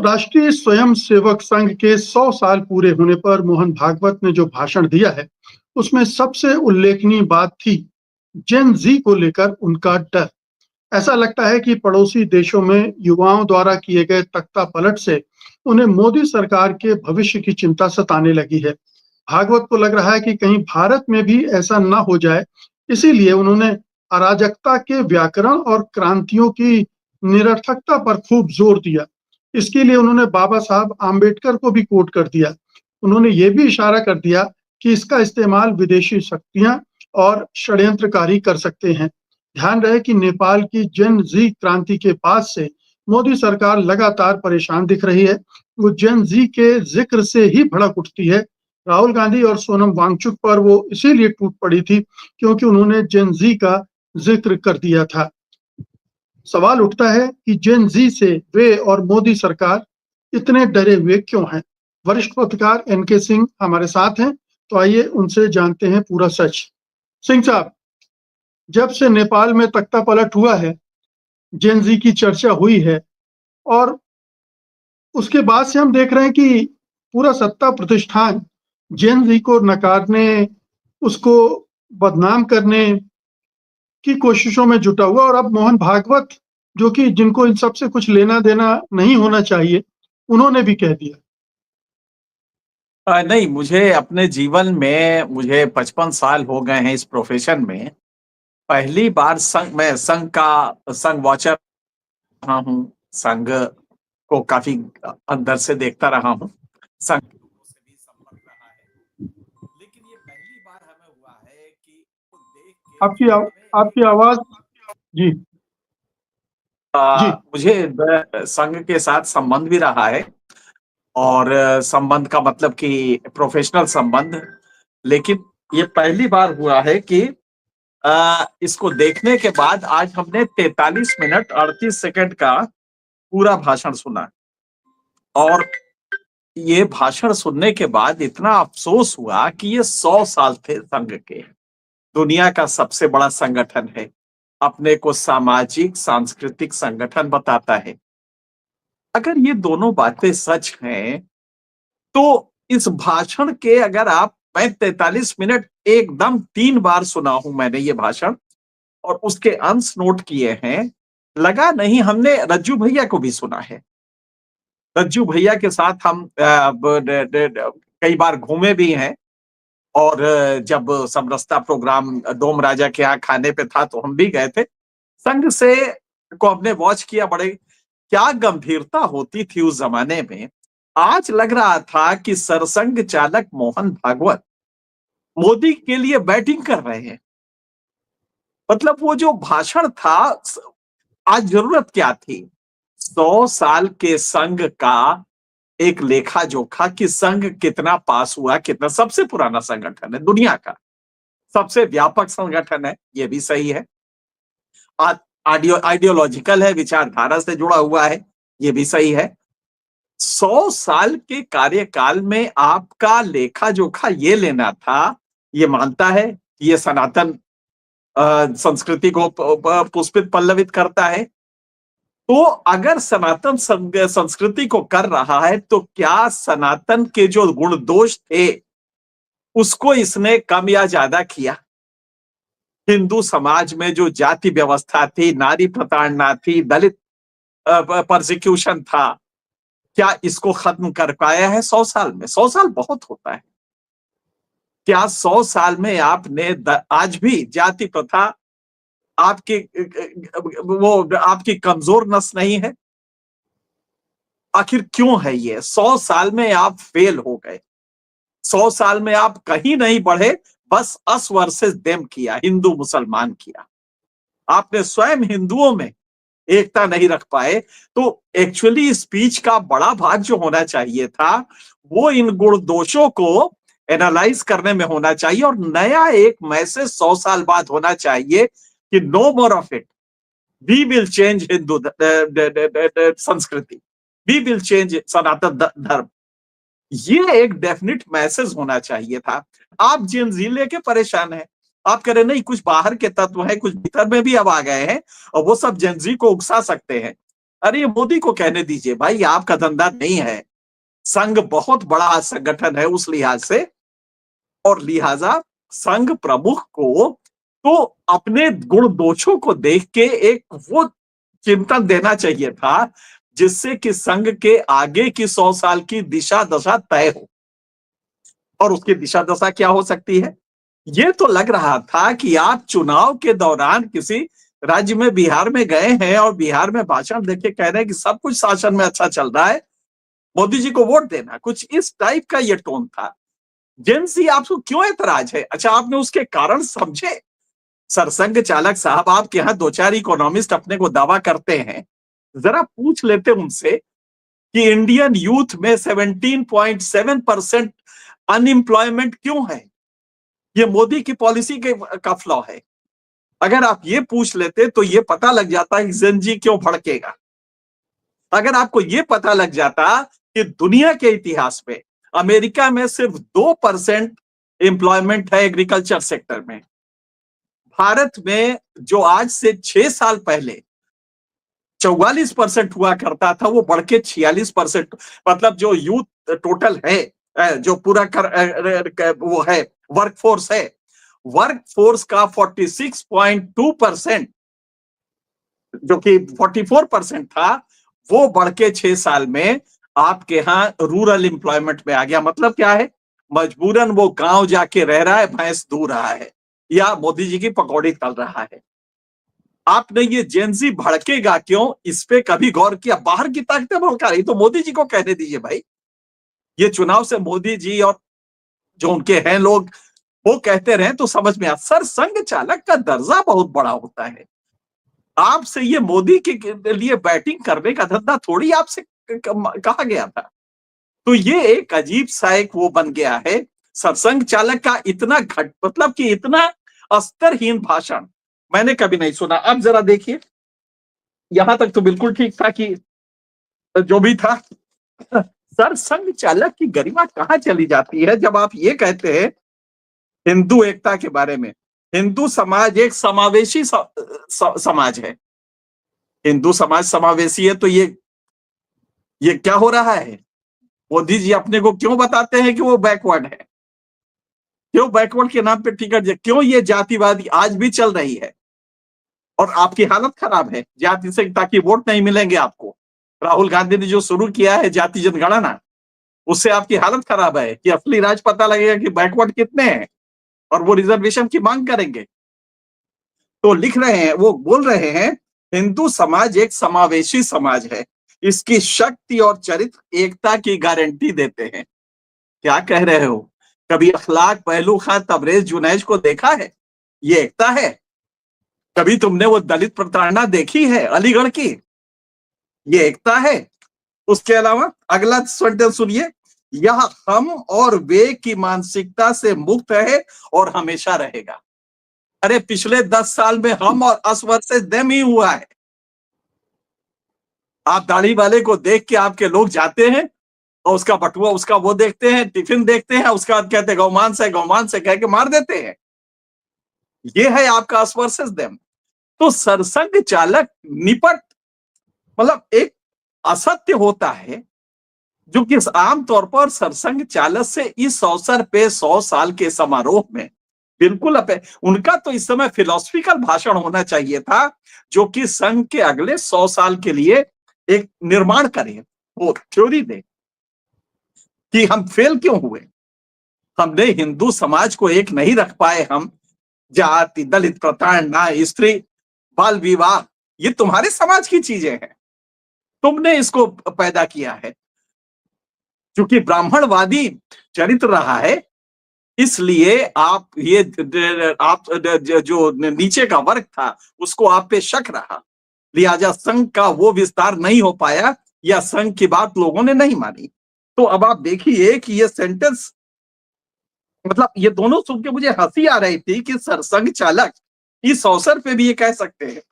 राष्ट्रीय स्वयंसेवक संघ के 100 साल पूरे होने पर मोहन भागवत ने जो भाषण दिया है, उसमें सबसे उल्लेखनीय बात थी जेन ज़ी को लेकर उनका डर। ऐसा लगता है कि पड़ोसी देशों में युवाओं द्वारा किए गए तख्तापलट से उन्हें मोदी सरकार के भविष्य की चिंता सताने लगी है। भागवत को लग रहा है कि कहीं भारत में भी ऐसा ना हो जाए, इसीलिए उन्होंने अराजकता के व्याकरण और क्रांतियों की निरर्थकता पर खूब जोर दिया। इसके लिए उन्होंने बाबा साहब आम्बेडकर को भी कोट कर दिया। उन्होंने ये भी इशारा कर दिया कि इसका इस्तेमाल विदेशी शक्तियां और षड्यंत्रकारी कर सकते हैं। ध्यान रहे कि नेपाल की जेन जी क्रांति के बाद से मोदी सरकार लगातार परेशान दिख रही है। वो जेन जी के जिक्र से ही भड़क उठती है। राहुल गांधी और सोनम वांगचुक पर वो इसीलिए टूट पड़ी थी क्योंकि उन्होंने जेन जी का जिक्र कर दिया था। सवाल उठता है कि जेन जी से वे और मोदी सरकार इतने डरे हुए क्यों हैं? वरिष्ठ पत्रकार एनके सिंह हमारे साथ हैं, तो आइए उनसे जानते हैं पूरा सच। सिंह साहब, जब से नेपाल में तख्तापलट हुआ है, जेन जी की चर्चा हुई है और उसके बाद से हम देख रहे हैं कि पूरा सत्ता प्रतिष्ठान जेन जी को नकारने, उसको बदनाम करने की कोशिशों में जुटा हुआ और अब मोहन भागवत, जो कि जिनको इन सब से कुछ लेना-देना नहीं होना चाहिए, उन्होंने भी कह दिया। नहीं, मुझे अपने जीवन में मुझे 55 साल हो गए हैं इस प्रोफ़ेशन में। पहली बार मैं संघ वॉचर रहा हूँ, संघ को काफ़ी अंदर से देखता रहा हूँ। संघ के लोगों से भी संपर्क रहा है। लेकिन ये पहली बार हमें हुआ है कि वो देख के आपकी जो आव हमें एक आपकी आवाज़ जी, जी। मुझे संघ के साथ संबंध भी रहा है और संबंध का मतलब कि प्रोफ़ेशनल संबंध। लेकिन ये पहली बार हुआ है कि इसको देखने के बाद आज हमने 43 मिनट 38 सेकंड का पूरा भाषण सुना और ये भाषण सुनने के बाद इतना अफ़सोस हुआ कि ये 100 साल थे संघ के। दुनिया का सबसे बड़ा संगठन है। अपने को सामाजिक, सांस्कृतिक संगठन बताता है। अगर ये दोनों बातें सच हैं, तो इस भाषण के अगर मैं 43 मिनट एकदम 3 बार सुना हूँ मैंने ये भाषण और उसके अंश नोट किए हैं। लगा नहीं हमने रज्जू भैया को भी सुना है। रज्जू भैया के साथ हम कई बार घूमे भी हैं और जब समरसता प्रोग्राम डोम राजा के यहाँ खाने पे था तो हम भी गए थे। संघ से को हमने वॉच किया बड़े क्या गंभीरता होती थी उस जमाने में। आज लग रहा था कि सरसंघ चालक मोहन भागवत मोदी के लिए बैटिंग कर रहे हैं। मतलब वो जो भाषण था आज जरूरत क्या थी? 100 साल के संघ का एक लेखा जोखा कि संघ कितना पास हुआ, कितना सबसे पुराना संगठन है दुनिया का, सबसे व्यापक संगठन है, ये भी सही है। आइडियोलॉजिकल है, विचारधारा से जुड़ा हुआ है, ये भी सही है। 100 साल के कार्यकाल में आपका लेखा जोखा ये लेना था, ये मानता है कि ये सनातन संस्कृति को पुष्पित पल्लवित करता है। तो अगर सनातन संस्कृति को कर रहा है तो क्या सनातन के जो गुण दोष थे उसको इसने कम या ज्यादा किया? हिंदू समाज में जो जाति व्यवस्था थी, नारी प्रताड़ना थी, दलित परसिक्यूशन था, क्या इसको खत्म कर पाया है 100 साल में? 100 साल बहुत होता है। क्या 100 साल में आपने आज भी जाति प्रथा आपकी वो आपकी कमजोर नस नहीं है? आखिर क्यों है ये? 100 साल में आप फेल हो गए। 100 साल में आप कहीं नहीं बढ़े, बस अस वर्सेस देम किया, हिंदू मुसलमान किया। आपने स्वयं हिंदुओं में एकता नहीं रख पाए। तो एक्चुअली स्पीच का बड़ा भाग जो होना चाहिए था, वो इन गुण दोषों को एनालाइज करने में होना चाहिए और नया एक मैसेज 100 साल बाद होना चाहिए कि no more of it. We will change Hindu संस्कृति, वी विल चेंज सनातन धर्म। ये एक डेफिनेट मैसेज होना चाहिए था। आप जेन जी लेके परेशान हैं। आप कह रहे नहीं कुछ बाहर के तत्व हैं, कुछ भीतर में भी अब आ गए हैं और वो सब जेन जी को उकसा सकते हैं। अरे ये मोदी को कहने दीजिए भाई, आपका धंधा नहीं है। संघ बहुत बड़ा संगठन है उस लिहाज से, और लिहाजा संघ प्रमुख को तो अपने गुण दोषों को देख के एक वो चिंतन देना चाहिए था जिससे कि संघ के आगे की 100 साल की दिशा दशा तय हो। और उसकी दिशा दशा क्या हो सकती है? ये तो लग रहा था कि आप चुनाव के दौरान किसी राज्य में, बिहार में गए हैं और बिहार में भाषण देके कह रहे हैं कि सब कुछ शासन में अच्छा चल रहा है, मोदी जी को वोट देना, कुछ इस टाइप का ये टोन था। जेंसी आपको क्यों एतराज है? अच्छा, आपने उसके कारण समझे? सरसंघ चालक साहब, आपके यहाँ 2-4 इकोनॉमिस्ट अपने को दावा करते हैं, जरा पूछ लेते उनसे कि इंडियन यूथ में 17.7% अनएम्प्लॉयमेंट क्यों है? ये मोदी की पॉलिसी के का फ्लॉ है। अगर आप ये पूछ लेते तो ये पता लग जाता कि जेनजी क्यों भड़केगा। अगर आपको ये पता लग जाता कि दुनिया के इतिहास में अमेरिका में सिर्फ 2% एम्प्लॉयमेंट है एग्रीकल्चर सेक्टर में, भारत में जो आज से 6 साल पहले 44% हुआ करता था, वो बढ़ के 46%, मतलब जो यूथ टोटल है, जो पूरा वो है वर्कफोर्स है, वर्कफोर्स का 46.2%, जो कि 44% था, वो बढ़ के 6 साल में आपके यहाँ रूरल एम्प्लॉयमेंट में आ गया। मतलब क्या है? मजबूरन वो गांव जाके रह रहा है, भैंस दूह रहा है या मोदी जी की पकौड़ी तल रहा है। आपने ये जेंजी भड़केगा क्यों, इस पे कभी गौर किया? बाहर की ताकतें भड़का रही, तो मोदी जी को कहने दीजिए भाई। ये चुनाव से मोदी जी और जो उनके हैं लोग वो कहते रहे तो समझ में आ। सर, संघ चालक का दर्जा बहुत बड़ा होता है। आपसे ये मोदी के लिए बैटिंग करने का धंधा थोड़ी आपसे कहा गया था। तो ये एक अजीब सा एक वो बन गया है सरसंघ चालक का। इतना घट, मतलब कि इतना स्तरहीन भाषण मैंने कभी नहीं सुना। अब जरा देखिए, यहां तक तो बिल्कुल ठीक था कि जो भी था। सर, संघ चालक की गरिमा कहां चली जाती है जब आप ये कहते हैं हिंदू एकता के बारे में। हिंदू समाज एक समावेशी समाज है। हिंदू समाज समावेशी है तो ये क्या हो रहा है? मोदी जी अपने को क्यों बताते हैं कि वो बैकवर्ड है? क्यों बैकवर्ड के नाम पे टिकट, क्यों ये जातिवादी आज भी चल रही है? और आपकी हालत खराब है जाति से, ताकि वोट नहीं मिलेंगे आपको। राहुल गांधी ने जो शुरू किया है जाति जनगणना, उससे आपकी हालत खराब है कि असली राज पता लगेगा कि बैकवर्ड कितने हैं और वो रिजर्वेशन की मांग करेंगे। तो लिख रहे हैं, वो बोल रहे हैं हिंदू समाज एक समावेशी समाज है, इसकी शक्ति और चरित्र एकता की गारंटी देते हैं। क्या कह रहे हो? कभी अखलाक, पहलू खां, तबरेज, जुनैज को देखा है? ये एकता है? कभी तुमने वो दलित प्रताड़ना देखी है अलीगढ़ की? ये एकता है? उसके अलावा अगला सेंटेंस सुनिए, यह हम और वे की मानसिकता से मुक्त है और हमेशा रहेगा। अरे पिछले 10 साल में हम और अस वर्सेस देम ही हुआ है। आप दाढ़ी वाले को देख के आपके लोग जाते हैं और उसका बटुआ, उसका वो देखते हैं, टिफिन देखते हैं, उसके बाद कहते हैं गौमान से कह के मार देते हैं। ये है आपका अस वर्सेस देम। तो सरसंघ चालक निपट, मतलब एक असत्य होता है जो कि आमतौर पर सरसंघ चालक से इस अवसर पे 100 साल के समारोह में बिल्कुल उनका तो इस समय फिलोसफिकल भाषण होना चाहिए था जो कि संघ के अगले 100 साल के लिए एक निर्माण करे, वो थ्योरी दे कि हम फेल क्यों हुए, हमने हिंदू समाज को एक नहीं रख पाए। हम जाति, दलित प्रताड़ना, स्त्री बाल विवाह, ये तुम्हारे समाज की चीजें हैं, तुमने इसको पैदा किया है। क्योंकि ब्राह्मणवादी चरित्र रहा है, इसलिए आप ये आप जो नीचे का वर्ग था उसको आप पे शक रहा, लिहाजा संघ का वो विस्तार नहीं हो पाया या संघ की बात लोगों ने नहीं मानी। तो अब आप देखिए कि ये सेंटेंस, मतलब ये दोनों सुन के मुझे हंसी आ रही थी कि सरसंघ चालक इस अवसर पे भी ये कह सकते हैं।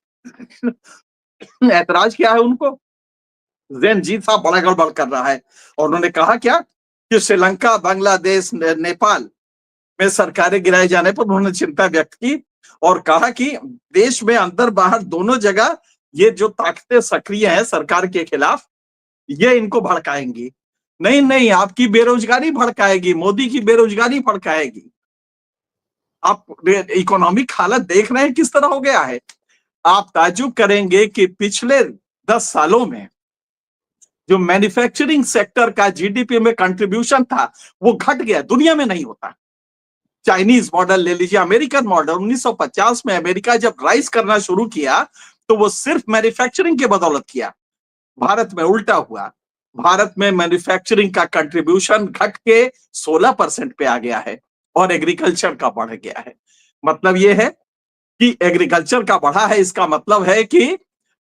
ऐतराज क्या है उनको? जेनजी साहब बड़ा गड़बड़ कर रहा है। और उन्होंने कहा क्या कि श्रीलंका, बांग्लादेश, नेपाल में सरकारें गिराए जाने पर उन्होंने चिंता व्यक्त की और कहा कि देश में अंदर बाहर दोनों जगह ये जो ताकतें सक्रिय हैं सरकार के खिलाफ, ये इनको भड़काएंगी। नहीं नहीं, आपकी बेरोजगारी भड़काएगी, मोदी की बेरोजगारी भड़काएगी। आप इकोनॉमिक हालत देख रहे हैं किस तरह हो गया है। आप ताज्जुब करेंगे कि पिछले 10 सालों में जो मैन्युफैक्चरिंग सेक्टर का जीडीपी में कंट्रीब्यूशन था, वो घट गया, दुनिया में नहीं होता। चाइनीज मॉडल ले लीजिए, अमेरिकन मॉडल, 1950 में अमेरिका जब राइज करना शुरू किया तो वो सिर्फ मैन्युफैक्चरिंग के बदौलत किया। भारत में उल्टा हुआ, भारत में मैन्युफैक्चरिंग का कंट्रीब्यूशन घट के 16% पे आ गया है और एग्रीकल्चर का बढ़ गया है। मतलब ये है कि एग्रीकल्चर का बढ़ा है, इसका मतलब है कि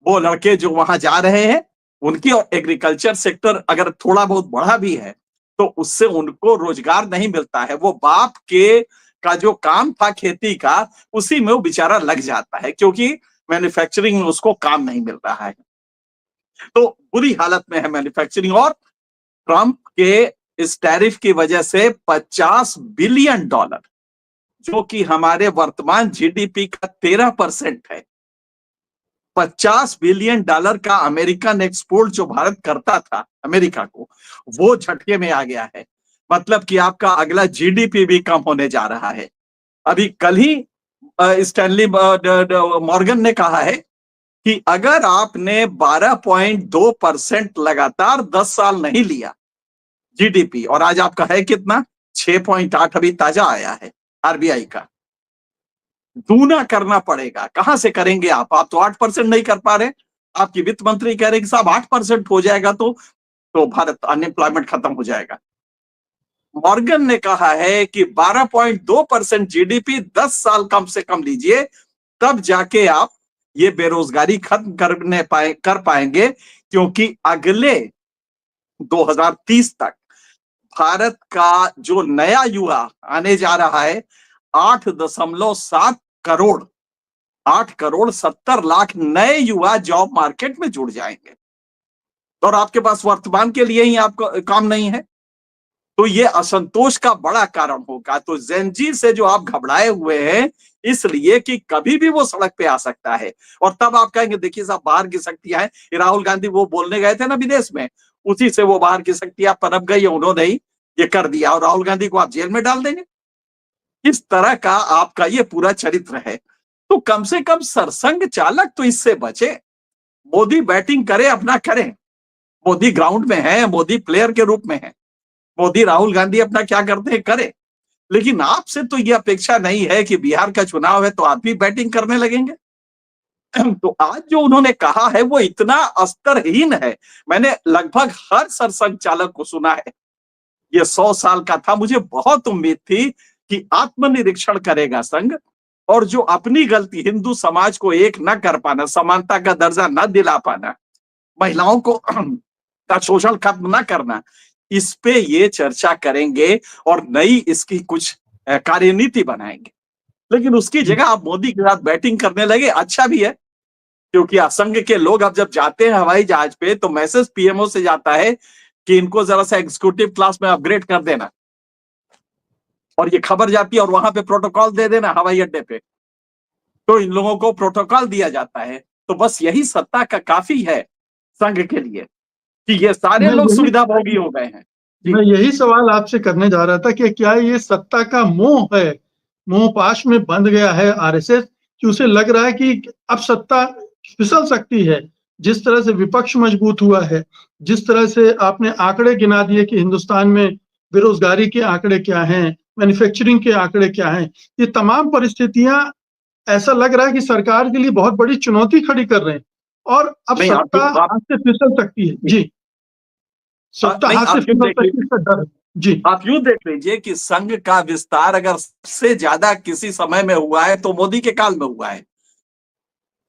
वो लड़के जो वहां जा रहे हैं उनकी, और एग्रीकल्चर सेक्टर अगर थोड़ा बहुत बढ़ा भी है तो उससे उनको रोजगार नहीं मिलता है। वो बाप के का जो काम था खेती का, उसी में वो बेचारा लग जाता है, क्योंकि मैन्युफैक्चरिंग में उसको काम नहीं मिल रहा है। तो बुरी हालत में है मैन्युफैक्चरिंग। और ट्रंप के इस टैरिफ की वजह से $50 बिलियन, जो कि हमारे वर्तमान जीडीपी का 13% है, $50 बिलियन का अमेरिकन एक्सपोर्ट जो भारत करता था अमेरिका को, वो झटके में आ गया है। मतलब कि आपका अगला जीडीपी भी कम होने जा रहा है। अभी कल ही स्टैनली मॉर्गन ने कहा है कि अगर आपने 12.2% लगातार 10 साल नहीं लिया जीडीपी, और आज आपका है कितना, 6.8 अभी ताजा आया है आरबीआई का, दूना करना पड़ेगा। कहां से करेंगे आप तो 8% नहीं कर पा रहे। आपकी वित्त मंत्री कह रहे कि साहब 8% हो जाएगा तो भारत अनएम्प्लॉयमेंट खत्म हो जाएगा। मॉर्गन ने कहा है कि 12.2% जीडीपी 10 साल कम से कम लीजिए, तब जाके आप ये बेरोजगारी खत्म कर पाएंगे, क्योंकि अगले 2030 तक भारत का जो नया युवा आने जा रहा है, 8.7 करोड़ 8 करोड़ 70 लाख नए युवा जॉब मार्केट में जुड़ जाएंगे, और आपके पास वर्तमान के लिए ही आपको काम नहीं है, तो ये असंतोष का बड़ा कारण होगा। तो जेनजी से जो आप घबराए हुए हैं, इसलिए कि कभी भी वो सड़क पे आ सकता है, और तब आप कहेंगे देखिए साहब बाहर की शक्तियां हैं। राहुल गांधी वो बोलने गए थे ना विदेश में, उसी से वो बाहर की शक्तियां पनप गई, उन्होंने ही ये कर दिया, और राहुल गांधी को आप जेल में डाल देंगे। इस तरह का आपका ये पूरा चरित्र है। तो कम से कम सरसंघ चालक तो इससे बचे। मोदी बैटिंग करे अपना करें, मोदी ग्राउंड में है, मोदी प्लेयर के रूप में है, मोदी राहुल गांधी अपना क्या करते हैं करे, लेकिन आपसे तो ये अपेक्षा नहीं है कि बिहार का चुनाव है तो आप भी बैटिंग करने लगेंगे। तो आज जो उन्होंने कहा है वो इतना अस्तरहीन है। मैंने लगभग हर सरसंघ चालक को सुना है। ये 100 साल का था, मुझे बहुत उम्मीद थी कि आत्मनिरीक्षण करेगा संघ, और जो अपनी गलती, हिंदू समाज को एक न कर पाना, समानता का दर्जा न दिला पाना, महिलाओं को का शोषण खत्म न करना, इस पे ये चर्चा करेंगे और नई इसकी कुछ कार्यनीति बनाएंगे। लेकिन उसकी जगह आप मोदी के साथ बैटिंग करने लगे, अच्छा भी है, क्योंकि संघ के लोग अब जब जाते हैं हवाई जहाज पे तो मैसेज पीएमओ से जाता है कि इनको जरा सा एग्जीक्यूटिव क्लास में अपग्रेड कर देना, और ये खबर जाती है और वहां पे प्रोटोकॉल दे देना हवाई अड्डे पे, तो इन लोगों को प्रोटोकॉल दिया जाता है। तो बस यही सत्ता का काफी है संघ के लिए कि ये सारे मैं लोग यही सुविधा भोगी हो गए हैं। मैं यही सवाल आपसे करने जा रहा था कि क्या ये सत्ता का मोह है, मोहपाश में बंध गया है आरएसएस, कि उसे लग रहा है कि अब सत्ता फिसल सकती है। जिस तरह से विपक्ष मजबूत हुआ है, जिस तरह से आपने आंकड़े गिना दिए कि हिंदुस्तान में बेरोजगारी के आंकड़े क्या हैं, मैन्युफैक्चरिंग के आंकड़े क्या हैं, ये तमाम परिस्थितियां ऐसा लग रहा है कि सरकार के लिए बहुत बड़ी चुनौती खड़ी कर रहे हैं, और अब नहीं सत्ता हाथ से फिसल सकती है। जी, सत्ता नहीं, हाथ से आप यूं फिसल देख सकती है, इसका डर है। जी, आप यूं देख लीजिए कि संघ का विस्तार अगर सबसे ज्यादा किसी समय में हुआ है तो मोदी के काल में हुआ है।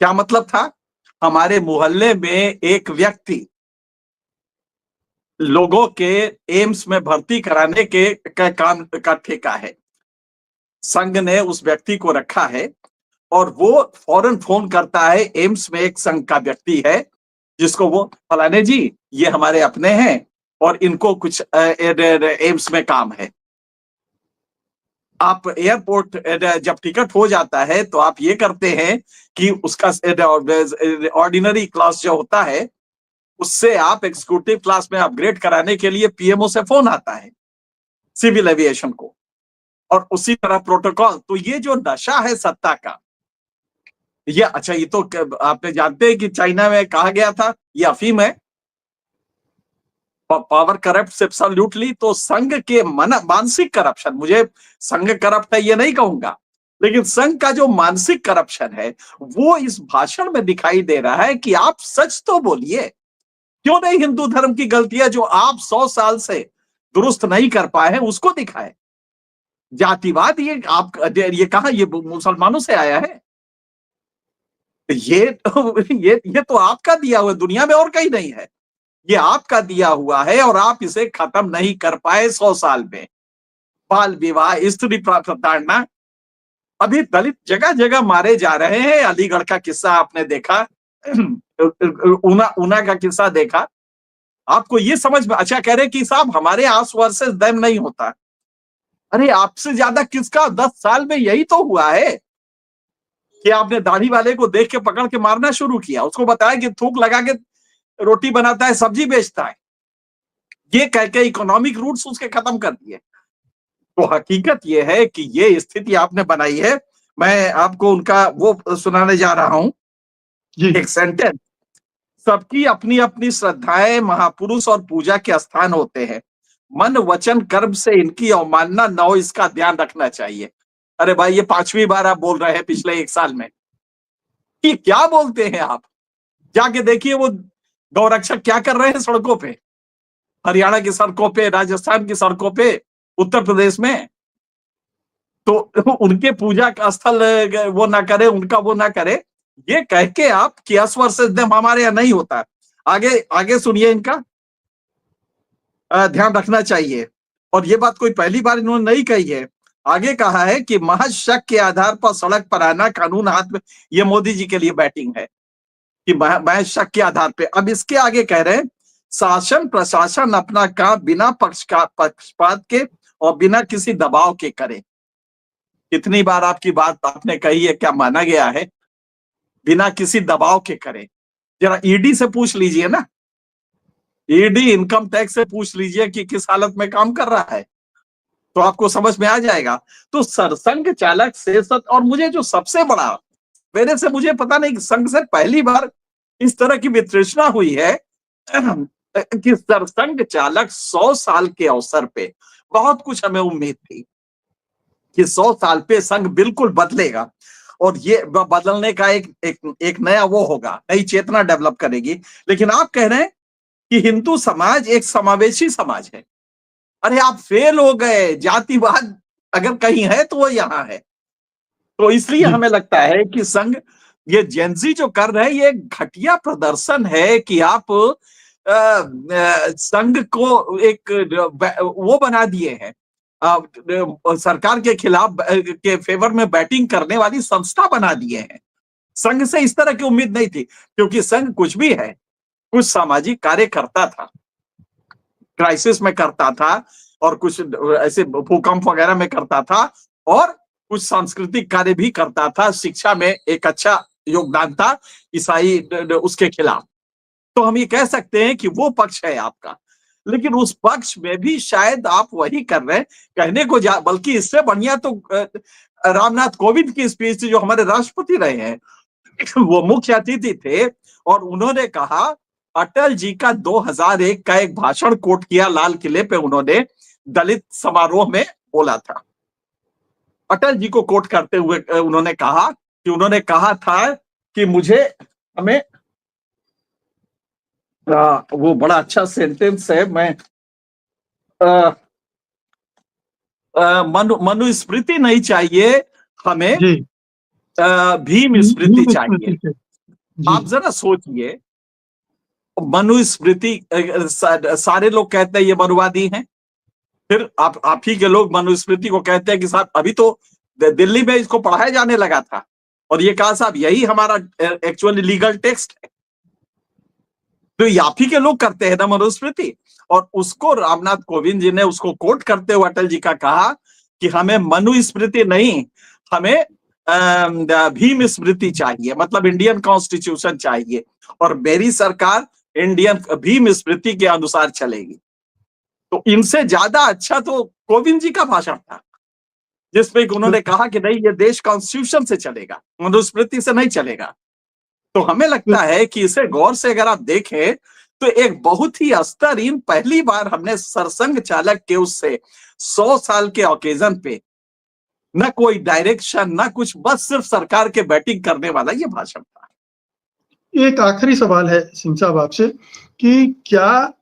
क्या मतलब था? हमारे मोहल्ले में एक व्यक्ति लोगों के एम्स में भर्ती कराने के काम का ठेका है, संघ ने उस व्यक्ति को रखा है, और वो फौरन फोन करता है, एम्स में एक संघ का व्यक्ति है जिसको वो, फलाने जी ये हमारे अपने हैं और इनको कुछ एम्स में काम है। आप एयरपोर्ट जब टिकट हो जाता है तो आप ये करते हैं कि उसका ऑर्डिनरी क्लास जो होता है उससे आप एग्जीक्यूटिव क्लास में अपग्रेड कराने के लिए पीएमओ से फोन आता है, सिविल एविएशन को। और उसी तरह प्रोटोकॉल। तो ये जो नशा है सत्ता का, ये अच्छा, ये तो आपने जानते हैं कि चाइना में कहा गया था ये अफीम है, पावर करप्ट एब्सोल्युटली। तो संघ के मानसिक करप्शन, मुझे संघ करप्ट है ये नहीं कहूंगा, लेकिन संघ का जो मानसिक करप्शन है वो इस भाषण में दिखाई दे रहा है कि आप सच तो बोलिए, क्यों नहीं हिंदू धर्म की गलतियां जो आप 100 साल से दुरुस्त नहीं कर पाए हैं उसको दिखाए। जातिवाद ये कहा, ये मुसलमानों से आया है, ये तो आपका दिया हुआ, दुनिया में और कहीं नहीं है, ये आपका दिया हुआ है और आप इसे खत्म नहीं कर पाए 100 साल में। बाल विवाह, स्त्री प्रताड़ना, अभी दलित जगह जगह मारे जा रहे हैं। अलीगढ़ का किस्सा आपने देखा, ऊना का किस्सा देखा, आपको ये समझ में, अच्छा कह रहे कि साहब हमारे आस वर्सेस देम नहीं होता। अरे आपसे ज्यादा किसका 10 साल में यही तो हुआ है कि आपने दाढ़ी वाले को देख के पकड़ के मारना शुरू किया, उसको बताया कि थूक लगा के रोटी बनाता है, सब्जी बेचता है, ये कह के इकोनॉमिक रूट्स उसके खत्म कर दिए। तो हकीकत ये है कि ये स्थिति आपने बनाई है। मैं आपको उनका वो सुनाने जा रहा हूं, जी एक सेंटेंस। सबकी अपनी अपनी श्रद्धाएं महापुरुष और पूजा के स्थान होते हैं, मन वचन कर्म से इनकी अवमानना न हो, इसका ध्यान रखना चाहिए। अरे भाई ये 5वीं बार आप बोल रहे हैं पिछले 1 साल में, कि क्या बोलते हैं आप? जाके देखिए वो गौरक्षक क्या कर रहे हैं सड़कों पे, हरियाणा की सड़कों पे, राजस्थान की सड़कों पे, उत्तर प्रदेश में। तो उनके पूजा का स्थल वो ना करे, उनका वो ना करे, ये कह के आप कि अस वर्सेस देम हमारे यहाँ नहीं होता। आगे आगे सुनिए इनका, ध्यान रखना चाहिए। और ये बात कोई पहली बार इन्होंने नहीं कही है, आगे कहा है कि महज शक के आधार पर सड़क पर आना कानून हाथ में, ये मोदी जी के लिए बैटिंग है कि महज शक के आधार पे। अब इसके आगे कह रहे हैं शासन प्रशासन अपना काम बिना पक्षपात के और बिना किसी दबाव के करे। कितनी बार आपकी बात आपने कही है, क्या माना गया है? बिना किसी दबाव के करे। जरा ईडी से पूछ लीजिए ना, ईडी इनकम टैक्स से पूछ लीजिए कि किस हालत में काम कर रहा है, तो आपको समझ में आ जाएगा। तो सरसंघ चालक से और मुझे जो सबसे बड़ा, मेरे से मुझे पता नहीं, संघ से पहली बार इस तरह की वितृष्णा हुई है कि सरसंघ चालक 100 साल के अवसर पे, बहुत कुछ हमें उम्मीद थी कि 100 साल पे संघ बिल्कुल बदलेगा और ये बदलने का एक नया वो होगा, नई चेतना डेवलप करेगी। लेकिन आप कह रहे हैं कि हिंदू समाज एक समावेशी समाज है। अरे आप फेल हो गए, जातिवाद अगर कहीं है तो वो यहाँ है। तो इसलिए जी हमें लगता है कि संघ, ये जेनजी जो कर रहे हैं, ये घटिया प्रदर्शन है कि आप संघ को एक वो बना दिए हैं, सरकार के खिलाफ के फेवर में बैटिंग करने वाली संस्था बना दिए हैं। संघ से इस तरह की उम्मीद नहीं थी, क्योंकि संघ कुछ भी है, कुछ सामाजिक कार्य करता था, क्राइसिस में करता था, और कुछ ऐसे भूकंप वगैरह में करता था, और कुछ सांस्कृतिक कार्य भी करता था, शिक्षा में एक अच्छा योगदान था ईसाई उसके खिलाफ। तो हम ये कह सकते हैं कि वो पक्ष है आपका, लेकिन उस पक्ष में भी शायद आप वही कर रहे हैं कहने को बल्कि इससे बढ़िया तो रामनाथ कोविंद की स्पीच, जो हमारे राष्ट्रपति रहे हैं, वो मुख्य अतिथि थे, और उन्होंने कहा, अटल जी का 2001 का एक भाषण कोट किया लाल किले पे, उन्होंने दलित समारोह में बोला था। अटल जी को कोट करते हुए उन्होंने कहा कि उन्होंने कहा था कि हमें वो बड़ा अच्छा सेंटेंस है, मैं मनुस्मृति नहीं चाहिए हमें, जी भीम स्मृति नीम चाहिए। स्मृति से जी आप जरा सोचिए, मनुस्मृति, सारे लोग कहते हैं ये मनुवादी हैं, फिर आप ही के लोग मनुस्मृति को कहते हैं कि साहब अभी तो दिल्ली में इसको पढ़ाया जाने लगा था, और ये कहा साहब यही हमारा एक्चुअली लीगल टेक्स्ट है। तो ये आप ही के लोग करते हैं ना मनुस्मृति, और उसको रामनाथ कोविंद जी ने उसको कोट करते हुए अटल जी का कहा कि हमें मनुस्मृति नहीं, हमें भीम स्मृति चाहिए, मतलब इंडियन कॉन्स्टिट्यूशन चाहिए, और मेरी सरकार इंडियन भीम स्मृति के अनुसार चलेगी। तो इनसे ज्यादा अच्छा तो कोविंद जी का भाषण था, जिसमें उन्होंने कहा कि नहीं, ये देश कॉन्स्टिट्यूशन से चलेगा, मनुस्मृति से नहीं चलेगा। तो हमें लगता है कि इसे गौर से अगर आप देखें तो एक बहुत ही स्तरहीन, पहली बार हमने सरसंघ चालक के उससे 100 साल के ओकेजन पे न कोई डायरेक्शन न कुछ, बस सिर्फ सरकार के बैटिंग करने वाला ये भाषण था। एक आखिरी सवाल है सिंह साहब आपसे कि क्या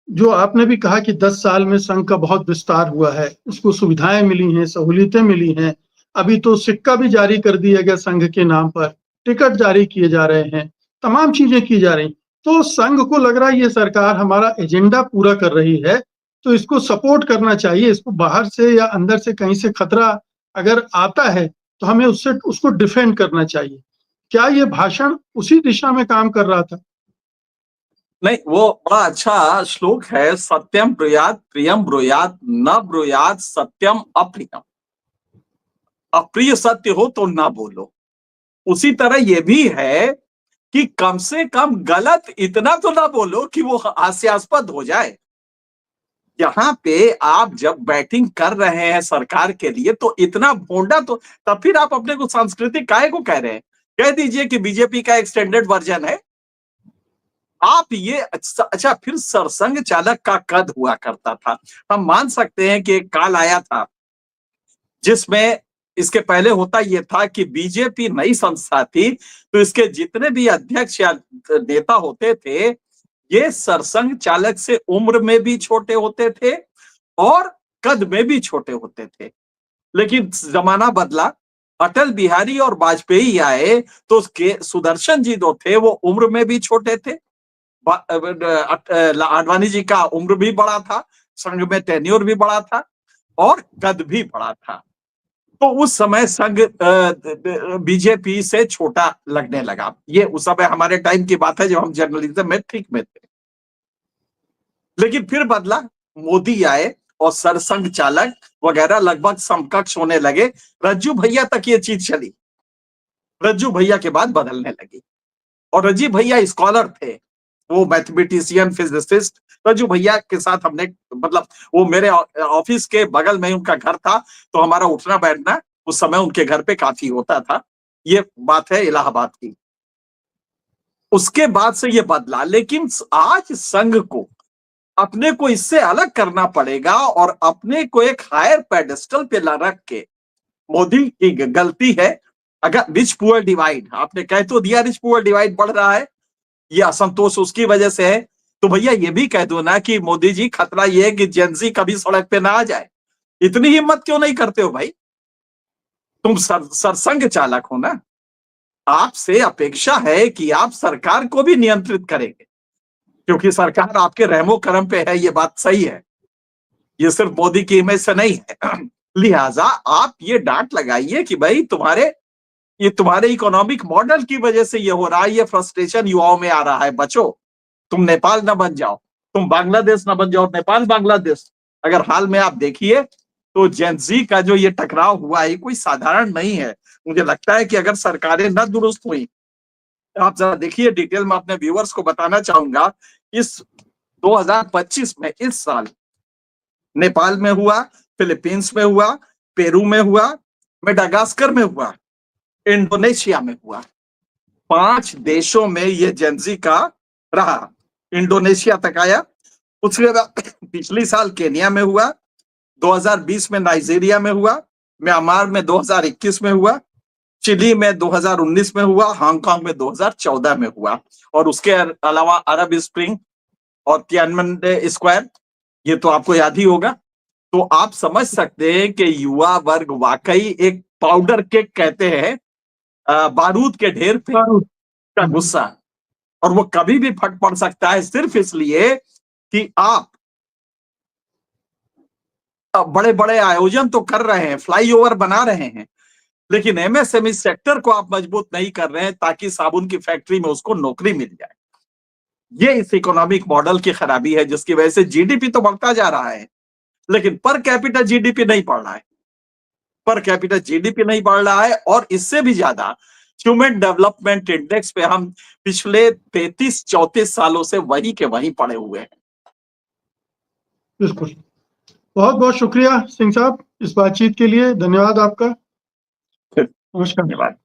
जो आपने भी कहा कि 10 साल में संघ का बहुत विस्तार हुआ है, उसको सुविधाएं मिली हैं, सहूलियतें मिली हैं, अभी तो सिक्का भी जारी कर दिया गया संघ के नाम पर, टिकट जारी किए जा रहे हैं, तमाम चीजें की जा रही, तो संघ को लग रहा है ये सरकार हमारा एजेंडा पूरा कर रही है, तो इसको सपोर्ट करना चाहिए, इसको बाहर से या अंदर से कहीं से खतरा अगर आता है तो हमें उससे उसको डिफेंड करना चाहिए। क्या ये भाषण उसी दिशा में काम कर रहा था? नहीं, वो बड़ा अच्छा श्लोक है, सत्यम ब्रूयात प्रियम ब्रूयात न ब्रूयात सत्यम अप्रियम। अप्रिय सत्य हो तो ना बोलो। उसी तरह ये भी है कि कम से कम गलत इतना तो ना बोलो कि वो हास्यास्पद हो जाए। यहाँ पे आप जब बैटिंग कर रहे हैं सरकार के लिए तो इतना भोंडा, तो तब फिर आप अपने को सांस्कृतिक काहे को कह रहे हैं? कह दीजिए कि बीजेपी का एक्सटेंडेड वर्जन है। आप ये अच्छा, फिर सरसंघ चालक का कद हुआ करता था। हम मान सकते हैं कि एक काल आया था जिसमें, इसके पहले होता यह था कि बीजेपी नई संस्था थी, तो इसके जितने भी अध्यक्ष या नेता होते थे, ये सरसंघ चालक से उम्र में भी छोटे होते थे और कद में भी छोटे होते थे। लेकिन जमाना बदला, अटल बिहारी और वाजपेयी आए तो उसके सुदर्शन जी जो थे वो उम्र में भी छोटे थे, आडवाणी जी का उम्र भी बड़ा था, संघ में टेन्योर भी बड़ा था और कद भी बड़ा था। तो उस समय संघ बीजेपी से छोटा लगने लगा। ये उस समय हमारे टाइम की बात है जब हम जर्नलिज्म में ठीक में थे। लेकिन फिर बदला, मोदी आए और सरसंघ चालक वगैरह लगभग समकक्ष होने लगे। रज्जू भैया तक ये चीज चली, रज्जू भैया के बाद बदलने लगी। और रज्जू भैया स्कॉलर थे, वो मैथमेटिशियन फिजिसिस्ट। रज्जू भैया के साथ हमने, मतलब वो मेरे ऑफिस के बगल में उनका घर था, तो हमारा उठना बैठना उस समय उनके घर पे काफी होता था। ये बात है इलाहाबाद की। उसके बाद से ये बदला, लेकिन आज संघ को अपने को इससे अलग करना पड़ेगा और अपने को एक हायर पेडेस्टल पे रख के, मोदी की गलती है अगर रिच पुअर डिवाइड, आपने कह तो दिया रिच पुअर डिवाइड बढ़ रहा है, ये असंतोष उसकी वजह से है, तो भैया ये भी कह दो ना कि मोदी जी खतरा ये है कि जेनजी कभी सड़क पे ना आ जाए। इतनी हिम्मत क्यों नहीं करते हो भाई? तुम सरसंघ चालक हो ना, आपसे अपेक्षा है कि आप सरकार को भी नियंत्रित करेंगे, क्योंकि सरकार आपके रहमो करम पे है, ये बात सही है, ये सिर्फ मोदी की इमेज से नहीं है। लिहाजा आप ये डांट लगाइए कि भाई तुम्हारे इकोनॉमिक मॉडल की वजह से ये हो रहा है, ये फ्रस्ट्रेशन युवाओं में आ रहा है। बचो, तुम नेपाल ना बन जाओ, तुम बांग्लादेश ना बन जाओ, नेपाल बांग्लादेश। अगर हाल में आप देखिए तो जेनजी का जो ये टकराव हुआ है कोई साधारण नहीं है। मुझे लगता है कि अगर सरकारें न दुरुस्त हुई, आप जरा देखिए डिटेल में, अपने व्यूअर्स को बताना चाहूंगा, इस 2025 में, इस साल नेपाल में हुआ, फिलीपींस में हुआ, पेरू में हुआ, मेडागास्कर में हुआ, इंडोनेशिया में हुआ। 5 देशों में ये जेनजी का रहा। इंडोनेशिया तक आया, उसके बाद पिछली साल केन्या में हुआ, 2020 में नाइजीरिया में हुआ, म्यांमार में 2021 में हुआ, चिली में 2019 में हुआ, हांगकांग में 2014 में हुआ, और उसके अलावा अरब स्प्रिंग और तियानमेन स्क्वायर, ये तो आपको याद ही होगा। तो आप समझ सकते हैं कि युवा वर्ग वाकई एक पाउडर केक कहते हैं, बारूद के ढेर पे का गुस्सा, और वो कभी भी फट पड़ सकता है, सिर्फ इसलिए कि आप बड़े बड़े आयोजन तो कर रहे हैं, फ्लाईओवर बना रहे हैं, लेकिन एमएसएमई सेक्टर को आप मजबूत नहीं कर रहे हैं ताकि साबुन की फैक्ट्री में उसको नौकरी मिल जाए। ये इस इकोनॉमिक मॉडल की खराबी है, जिसकी वजह से जीडीपी तो बढ़ता जा रहा है, लेकिन पर कैपिटा जीडीपी नहीं बढ़ रहा है, पर कैपिटा जीडीपी नहीं बढ़ रहा है। और इससे भी ज्यादा ह्यूमन डेवलपमेंट इंडेक्स पे हम पिछले 33-34 सालों से वही के वही पड़े हुए हैं। बिल्कुल। बहुत बहुत शुक्रिया सिंह साहब इस बातचीत के लिए। धन्यवाद आपका। नमस्कार। धन्यवाद।